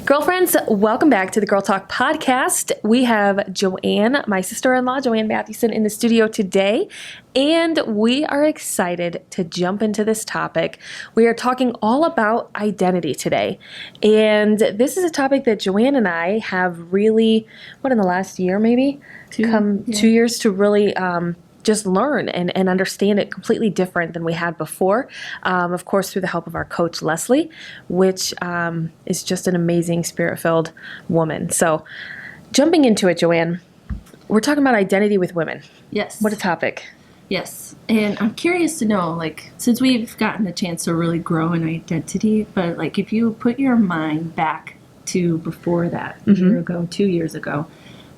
Girlfriends, welcome back to the Girl Talk podcast. We have Joanne, my sister-in-law, Joanne Mathewson, in the studio today, and we are excited to jump into this topic. We are talking all about identity today, and this is a topic that Joanne and I have really, in the last year maybe? 2 years to really just learn and understand it completely different than we had before. Of course, through the help of our coach, Leslie, which is just an amazing spirit-filled woman. So jumping into it, Joanne, we're talking about identity with women. Yes. What a topic. Yes. And I'm curious to know, since we've gotten a chance to really grow in identity, but if you put your mind back to before that, a year ago, 2 years ago,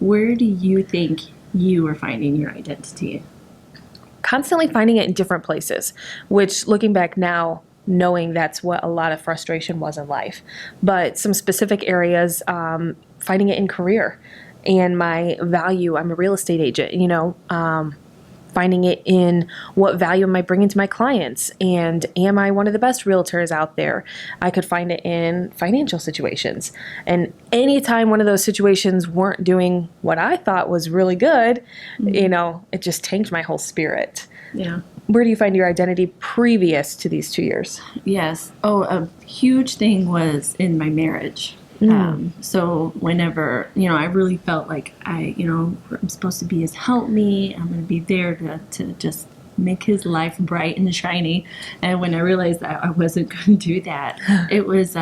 where do you think you were finding your identity? Constantly finding it in different places, which looking back now, knowing that's what a lot of frustration was in life. But some specific areas, finding it in career and my value. I'm a real estate agent, finding it in what value am I bringing to my clients, and am I one of the best realtors out there? I could find it in financial situations. And anytime one of those situations weren't doing what I thought was really good, it just tanked my whole spirit. Yeah. Where do you find your identity previous to these 2 years? Yes. Oh, a huge thing was in my marriage. So whenever, I really felt like I'm supposed to be his helpme. I'm going to be there to just make his life bright and shiny. And when I realized that I wasn't going to do that, it was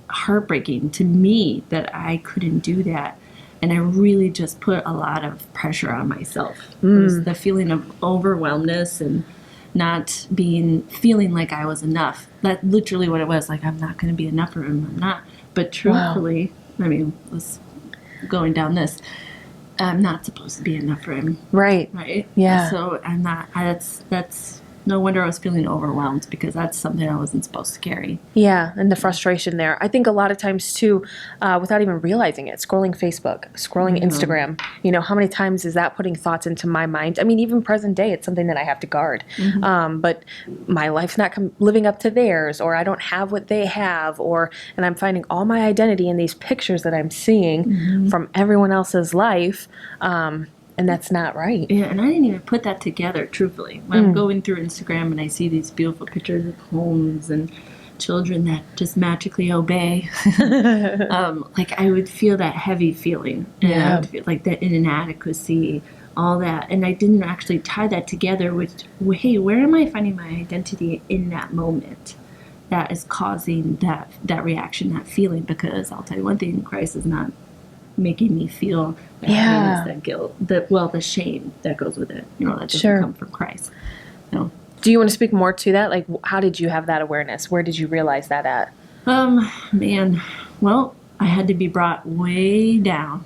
heartbreaking to me that I couldn't do that. And I really just put a lot of pressure on myself. It was the feeling of overwhelmness and not feeling like I was enough. That's literally what it was. I'm not going to be enough for him. I'm not. But truthfully, let's going down this. I'm not supposed to be enough for him. Right. Right. Yeah. So I'm not. That's no wonder I was feeling overwhelmed, because that's something I wasn't supposed to carry. Yeah, and the frustration there. I think a lot of times too, without even realizing it, scrolling Facebook, scrolling Instagram, how many times is that putting thoughts into my mind? I mean, even present day, it's something that I have to guard. But my life's not living up to theirs, or I don't have what they have, and I'm finding all my identity in these pictures that I'm seeing from everyone else's life. And that's not right. Yeah, and I didn't even put that together, truthfully. When I'm going through Instagram and I see these beautiful pictures of homes and children that just magically obey, I would feel that heavy feeling. And I would feel like that inadequacy, all that. And I didn't actually tie that together with, hey, where am I finding my identity in that moment that is causing that reaction, that feeling? Because I'll tell you one thing, Christ is not making me feel that heaviness, that guilt, the shame that goes with it. That doesn't come from Christ. No. Do you want to speak more to that? How did you have that awareness? Where did you realize that at? Well, I had to be brought way down.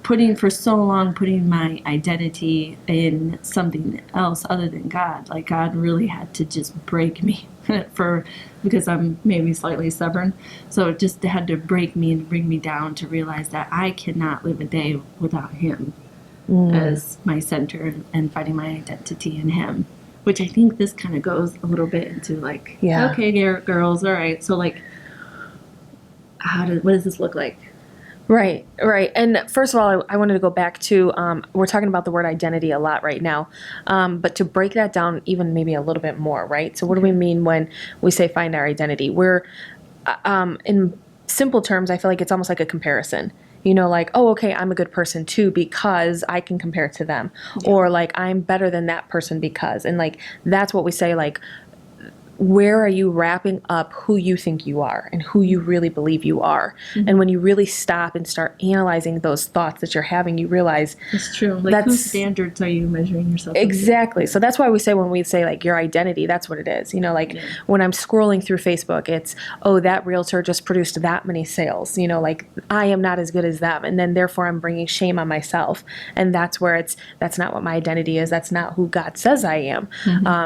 For so long putting my identity in something else other than God. God really had to just break me because I'm maybe slightly stubborn. So it just had to break me and bring me down to realize that I cannot live a day without Him as my center and finding my identity in Him. Which I think this kind of goes a little bit into okay, girls, all right. So what does this look like? Right. And first of all, I wanted to go back to, we're talking about the word identity a lot right now, but to break that down even maybe a little bit more, right? So what do we mean when we say find our identity? We're, in simple terms, I feel like it's almost like a comparison. Okay, I'm a good person too because I can compare to them. Yeah. Or I'm better than that person because, and that's what we say, where are you wrapping up who you think you are and who you really believe you are? And when you really stop and start analyzing those thoughts that you're having, you realize it's true. Whose standards are you measuring yourself exactly. So that's why we say when we say your identity, that's what it is. When I'm scrolling through Facebook, it's, that realtor just produced that many sales. I am not as good as them, and then therefore I'm bringing shame on myself. And that's where that's not what my identity is. That's not who God says I am.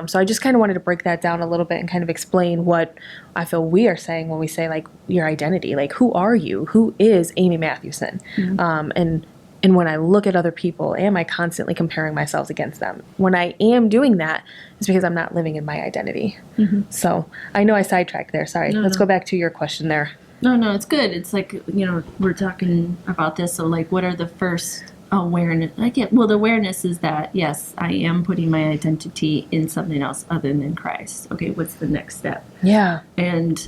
So I just kind of wanted to break that down a little bit and kind of explain what I feel we are saying when we say your identity, who are you? Who is Amy Mathewson? And And when I look at other people, am I constantly comparing myself against them? When I am doing that, it's because I'm not living in my identity. So I know I sidetracked there. Sorry. Let's go back to your question there. No, it's good. It's like, we're talking about this. So, like, what are the first awareness? The awareness is that, yes, I am putting my identity in something else other than Christ. Okay, what's the next step? Yeah. And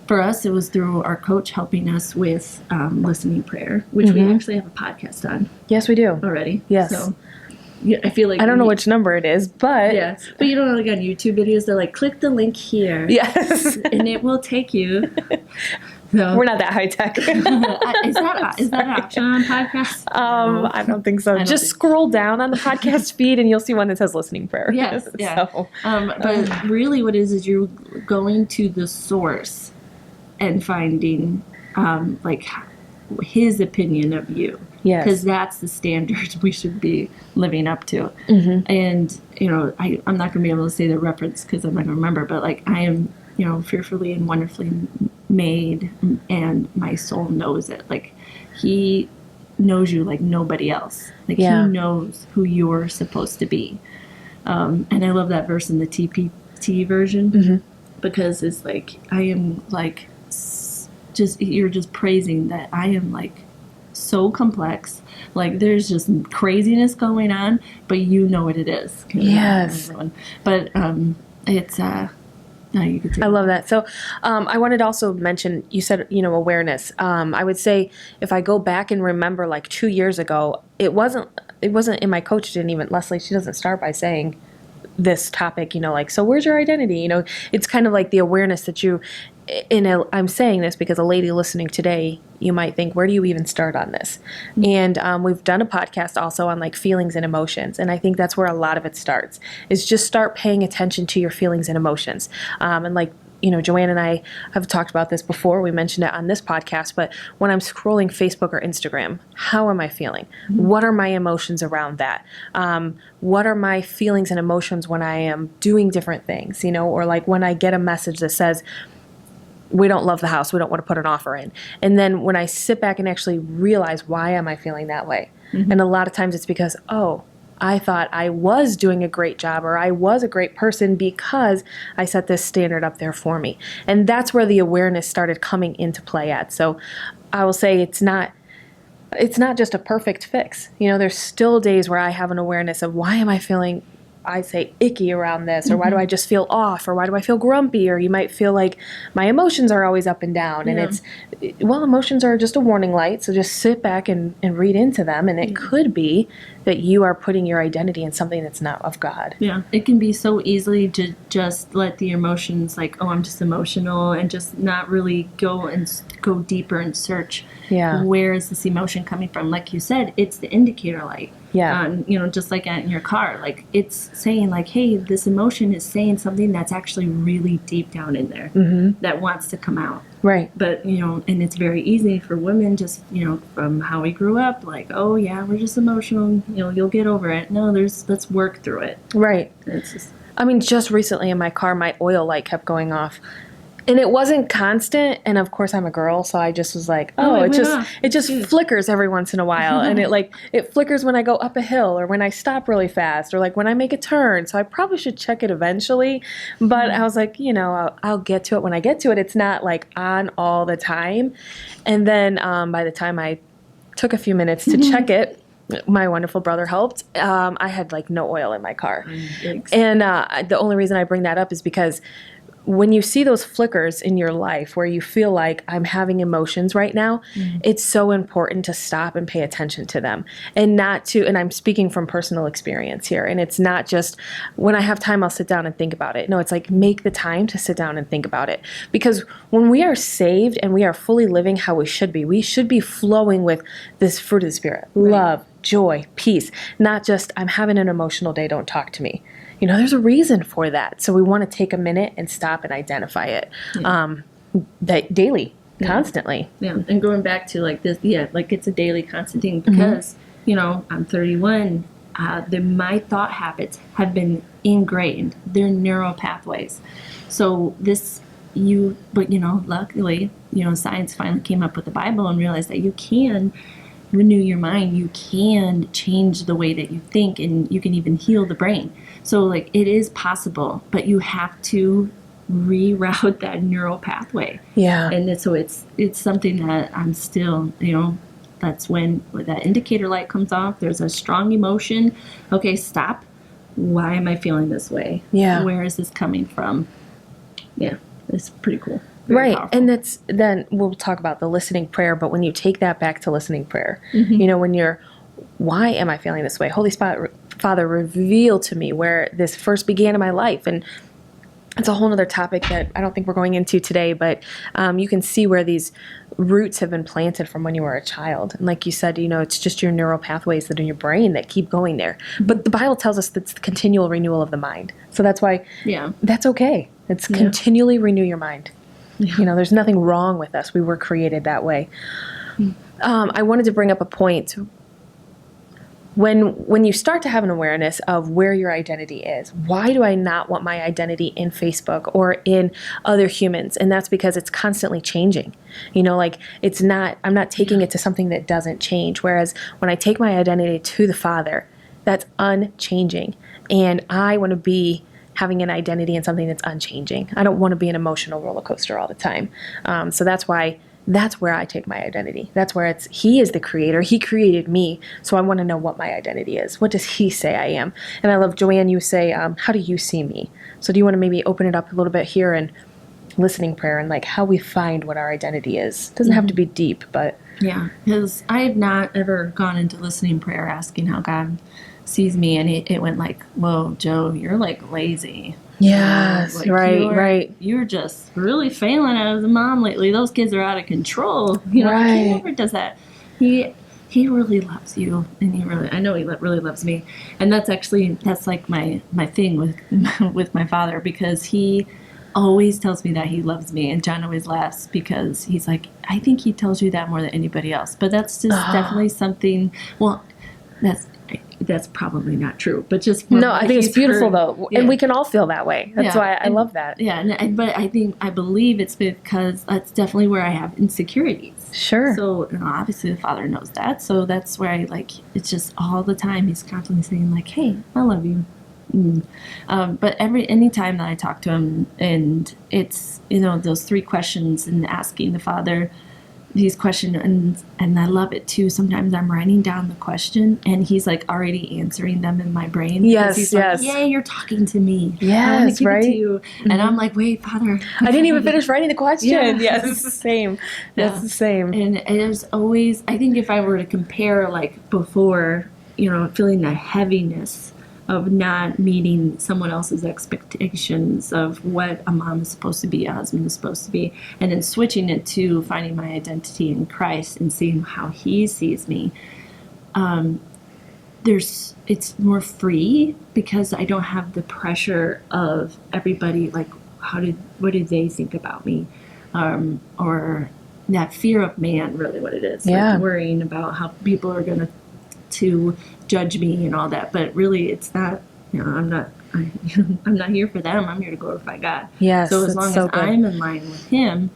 for us, it was through our coach helping us with listening prayer, which we actually have a podcast on Yes, we do. already. Yes. So, yeah, I feel like I don't know which number it is, but Yes, but you know, like on YouTube videos, they're like, click the link here. yes. And it will take you. So, We're not that high tech. is that an option on podcasts? I don't think so. don't Just think scroll down on the podcast feed and you'll see one that says listening prayer. Yes, yeah. So, But really, what is you're going to the source and finding like his opinion of you. yes. Because that's the standard we should be living up to. And, I'm not going to be able to say the reference because I'm not going to remember, but like I am, fearfully and wonderfully made, and my soul knows it. Like he knows you like nobody else. Like Yeah. he knows who you're supposed to be. And I love that verse in the TPT version because it's like, I am like, you're just praising that I am like so complex, like there's just craziness going on, but you know what it is. Yes. But it's no, you could say I love that. So I wanted to also mention, you said, awareness. I would say if I go back and remember like 2 years ago, it wasn't in my coach didn't even, Leslie, she doesn't start by saying this topic, like, so where's your identity? It's kind of like the awareness that I'm saying this because a lady listening today, you might think, where do you even start on this? And we've done a podcast also on like feelings and emotions. And I think that's where a lot of it starts, is just start paying attention to your feelings and emotions. And like, Joanne and I have talked about this before. We mentioned it on this podcast, but when I'm scrolling Facebook or Instagram, how am I feeling? What are my emotions around that? What are my feelings and emotions when I am doing different things, or like when I get a message that says, we don't love the house, we don't want to put an offer in. And then when I sit back and actually realize, why am I feeling that way? And a lot of times it's because, I thought I was doing a great job, or I was a great person because I set this standard up there for me. And that's where the awareness started coming into play at. So I will say it's not just a perfect fix. There's still days where I have an awareness of, why am I feeling, I say, icky around this, or why do I just feel off, or why do I feel grumpy, or you might feel like my emotions are always up and down. And emotions are just a warning light, so just sit back and read into them, and it could be that you are putting your identity in something that's not of God. Yeah, it can be so easily to just let the emotions, like, I'm just emotional, and just not really go deeper and search. Yeah. Where is this emotion coming from? Like you said, it's the indicator light. Yeah. Just like in your car, like it's saying like, hey, this emotion is saying something that's actually really deep down in there that wants to come out. Right. But, and it's very easy for women just, from how we grew up, like, oh yeah, we're just emotional, you'll get over it. No, let's work through it. Right. It's just, just recently in my car, my oil light kept going off. And it wasn't constant, and of course I'm a girl, so I just was like, it just flickers every once in a while, and it flickers when I go up a hill, or when I stop really fast, or like when I make a turn. So I probably should check it eventually, but I was like, I'll get to it when I get to it. It's not like on all the time. And then by the time I took a few minutes to check it, my wonderful brother helped. I had like no oil in my car, and the only reason I bring that up is because when you see those flickers in your life where you feel like, I'm having emotions right now, it's so important to stop and pay attention to them, and and I'm speaking from personal experience here, and it's not just when I have time, I'll sit down and think about it. No, it's like, make the time to sit down and think about it, because when we are saved and we are fully living how we should be flowing with this fruit of the Spirit, love, joy, peace, not just, I'm having an emotional day, don't talk to me. There's a reason for that. So we want to take a minute and stop and identify it daily, constantly. Yeah, and going back to like this, like it's a daily constant thing because, I'm 31. My thought habits have been ingrained. They're neural pathways. So luckily, science finally came up with the Bible and realized that you can renew your mind, you can change the way that you think, and you can even heal the brain. So like it is possible, but you have to reroute that neural pathway. Yeah. And so it's something that I'm still, that's when that indicator light comes off. There's a strong emotion. Okay, stop. Why am I feeling this way? Yeah. Where is this coming from? Yeah, it's pretty cool. Very Right. powerful. And then we'll talk about the listening prayer, but when you take that back to listening prayer, when you're, why am I feeling this way? Holy Father, reveal to me where this first began in my life. And it's a whole other topic that I don't think we're going into today, but you can see where these roots have been planted from when you were a child. And like you said, it's just your neural pathways that are in your brain that keep going there. But the Bible tells us that's the continual renewal of the mind. So that's why that's okay. It's continually renew your mind. Yeah. There's nothing wrong with us. We were created that way. I wanted to bring up a point. When you start to have an awareness of where your identity is, why do I not want my identity in Facebook or in other humans? And that's because it's constantly changing. It's not, I'm not taking it to something that doesn't change. Whereas when I take my identity to the Father, that's unchanging. And I want to be having an identity in something that's unchanging. I don't want to be an emotional roller coaster all the time. So that's where I take my identity. That's where He is the creator. He created me. So I want to know what my identity is. What does He say I am? And I love, Joanne, you say, how do you see me? So do you want to maybe open it up a little bit here in listening prayer and like how we find what our identity is? It doesn't have to be deep, but. Yeah, because I have not ever gone into listening prayer asking how God sees me. And it went like, whoa, Joe, you're like lazy. Yes, right. You're just really failing as a mom lately. Those kids are out of control. He never does that. He really loves you, and I know he really loves me. And that's like my thing with my father, because he always tells me that he loves me, and John always laughs because he's like, I think he tells you that more than anybody else. But that's just definitely something. Well, that's probably not true, but just no, I think it's beautiful though, and we can all feel that way. That's why I love that. Yeah, but I believe it's because that's definitely where I have insecurities. Sure. So obviously the Father knows that, so that's where it's just all the time He's constantly saying like, "Hey, I love you." But any time that I talk to Him, and it's those 3 questions, and asking the Father these questions, and I love it too. Sometimes I'm writing down the question and He's like already answering them in my brain. Yes, He's yes. Like, yay, you're talking to me. Yes, I want to give right. it to you. And I'm like, wait, Father. I didn't even finish writing the question. Yeah. Yes, it's the same. That's the same. And there's always, I think if I were to compare like before, feeling the heaviness of not meeting someone else's expectations of what a mom is supposed to be, a husband is supposed to be, and then switching it to finding my identity in Christ and seeing how He sees me. It's more free because I don't have the pressure of everybody, like, what do they think about me? Or that fear of man, really what it is. Yeah. Like worrying about how people are going to judge me and all that, but really it's not. I'm not here for them. I'm here to glorify God. Yes. So as long so as good. I'm in line with Him,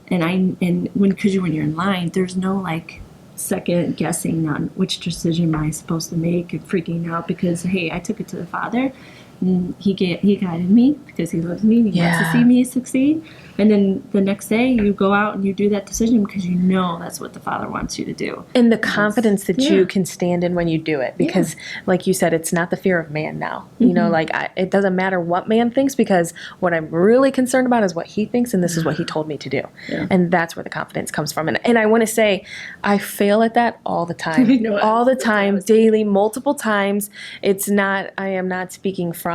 because when you're in line, there's no like second guessing on which decision am I supposed to make and freaking out because hey, I took it to the Father. And he guided me because He loves me and He wants to see me succeed. And then the next day you go out and you do that decision because that's what the Father wants you to do. And the confidence that you can stand in when you do it. Because like you said, it's not the fear of man now. It doesn't matter what man thinks because what I'm really concerned about is what He thinks and this is what He told me to do. Yeah. And that's where the confidence comes from. And I want to say, I fail at that all the time. All the time, daily, multiple times. I am not speaking from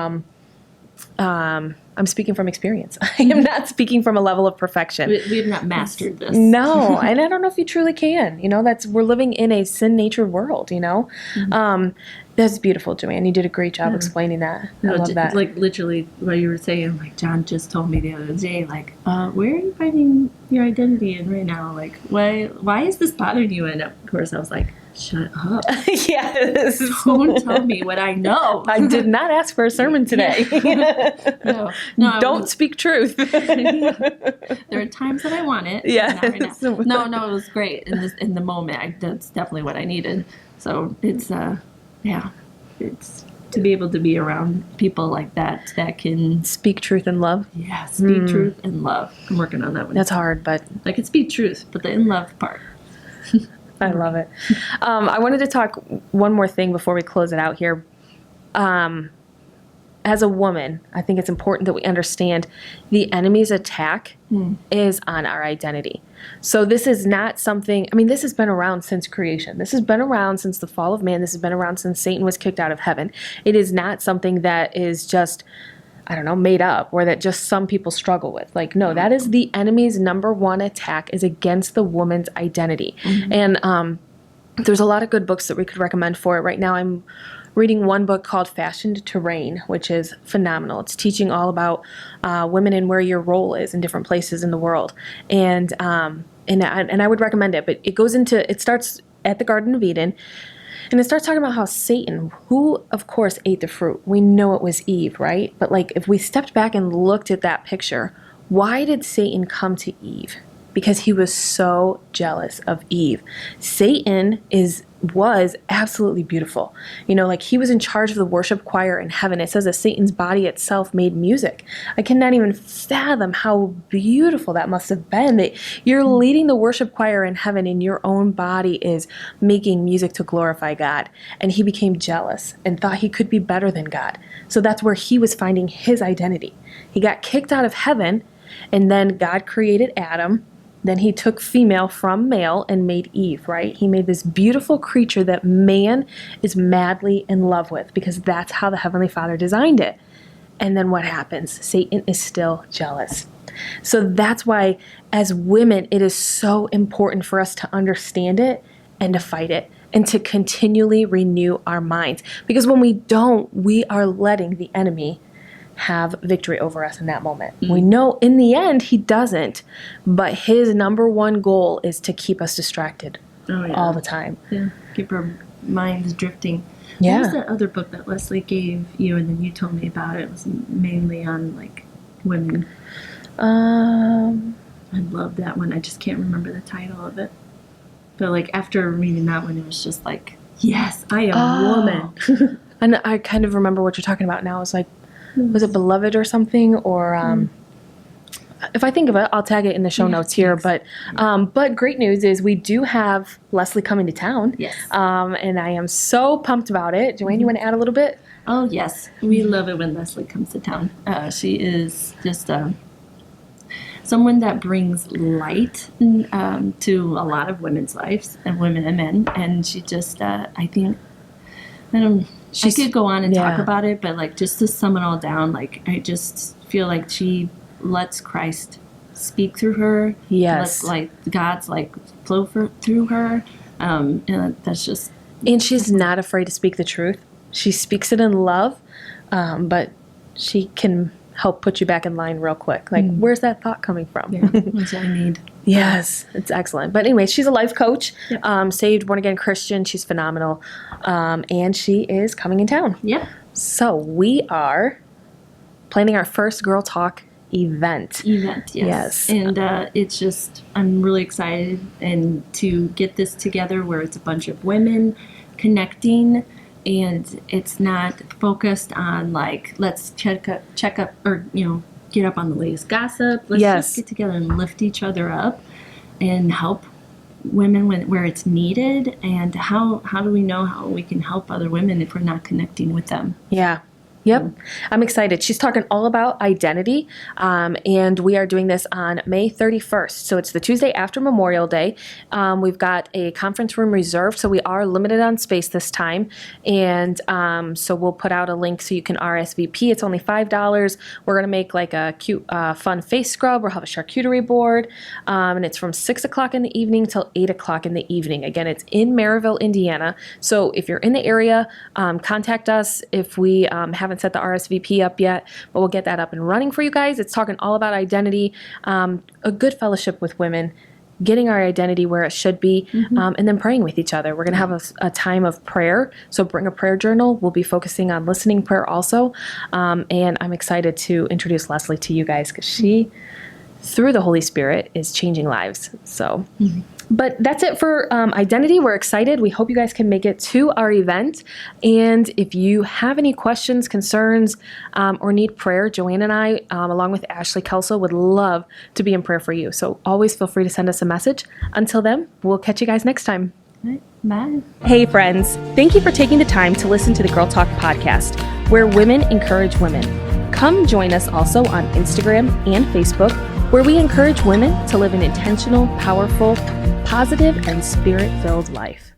I'm speaking from experience. I am not speaking from a level of perfection. We have not mastered this. No, and I don't know if you truly can. We're living in a sin-natured world. That's beautiful, Joanne. You did a great job explaining that. I love that. Like literally, what you were saying. Like John just told me the other day. Like, where are you finding your identity in right now? Like, why is this bothering you? And of course, I was like, Shut up. Yes. Don't tell me what I know. I did not ask for a sermon today. No, no. Don't speak truth. There are times that I want it. Yes. Not right now. No, it was great in the moment. That's definitely what I needed. So it's it's to be able to be around people like that can Speak truth in love. speak truth and love. I'm working on that one. That's hard, but I can speak truth, but the in love part. I love it. I wanted to talk one more thing before we close it out here. As a woman, I think it's important that we understand the enemy's attack is on our identity. So this is not something, I mean, this has been around since creation. This has been around since the fall of man. This has been around since Satan was kicked out of heaven. It is not something that is just, I don't know, made up or that just some people struggle with. Like, no, that is the enemy's number one attack is against the woman's identity. And there's a lot of good books that we could recommend for it. Right now I'm reading one book called Fashioned to Reign, which is phenomenal. It's teaching all about women and where your role is in different places in the world. And I would recommend it, but it starts at the Garden of Eden. And it starts talking about how Satan, who of course ate the fruit, we know it was Eve, right? But like if we stepped back and looked at that picture, why did Satan come to Eve? Because he was so jealous of Eve. Satan was absolutely beautiful. You know, like he was in charge of the worship choir in heaven. It says that Satan's body itself made music. I cannot even fathom how beautiful that must have been, that you're leading the worship choir in heaven and your own body is making music to glorify God. And he became jealous and thought he could be better than God. So that's where he was finding his identity. He got kicked out of heaven, and then God created Adam. Then he took female from male and made Eve, right? He made this beautiful creature that man is madly in love with because that's how the Heavenly Father designed it. And then what happens? Satan is still jealous. So that's why as women, it is so important for us to understand it and to fight it and to continually renew our minds. Because when we don't, we are letting the enemy have victory over us in that moment. We know in the end he doesn't, but his number one goal is to keep us distracted all the time. Yeah, keep our minds drifting. Yeah. What was that other book that Leslie gave you and then you told me about? It was mainly on like women. I love that one. I just can't remember the title of it. But like after reading that one, it was just like, yes, I am a woman. And I kind of remember what you're talking about now. It's like, was it Beloved or something? Or if I think of it, I'll tag it in the show notes here. But great news is we do have Leslie coming to town. Yes. And I am so pumped about it. Joanne, you want to add a little bit? Oh, yes. We love it when Leslie comes to town. She is just someone that brings light to a lot of women's lives, and women and men. And she just, I think, I could go on and talk about it, but like just to sum it all down, like I just feel like she lets Christ speak through her. Yes. Lets like God's like flow through her. And that's just. And she's not afraid to speak the truth. She speaks it in love, but she can help put you back in line real quick. Like, where's that thought coming from? Yeah, which I need. Yes, it's excellent. But anyway, she's a life coach, saved, born again Christian. She's phenomenal. And she is coming in town. Yeah. So we are planning our first Girl Talk event. Yes. And it's just, I'm really excited and to get this together where it's a bunch of women connecting, and it's not focused on like, let's check up or, get up on the latest gossip. Let's just get together and lift each other up and help women where it's needed. And how do we know how we can help other women if we're not connecting with them? Yeah. Yep. I'm excited. She's talking all about identity, and we are doing this on May 31st. So it's the Tuesday after Memorial Day. We've got a conference room reserved, so we are limited on space this time. And so we'll put out a link so you can RSVP. It's only $5. We're going to make like a cute, fun face scrub. We'll have a charcuterie board, and it's from 6 o'clock in the evening till 8 o'clock in the evening. Again, it's in Maryville, Indiana. So if you're in the area, contact us if we haven't set the RSVP up yet, but we'll get that up and running for you guys. It's talking all about identity, a good fellowship with women, getting our identity where it should be, and then praying with each other. We're going to have a time of prayer. So bring a prayer journal. We'll be focusing on listening prayer also. And I'm excited to introduce Leslie to you guys because she, through the Holy Spirit, is changing lives. So, but that's it for identity. We're excited. We hope you guys can make it to our event. And if you have any questions, concerns, or need prayer, Joanne and I, along with Ashley Kelso, would love to be in prayer for you. So always feel free to send us a message. Until then, we'll catch you guys next time. Bye. Hey friends, thank you for taking the time to listen to the Girl Talk podcast, where women encourage women. Come join us also on Instagram and Facebook, where we encourage women to live an intentional, powerful, positive, and spirit-filled life.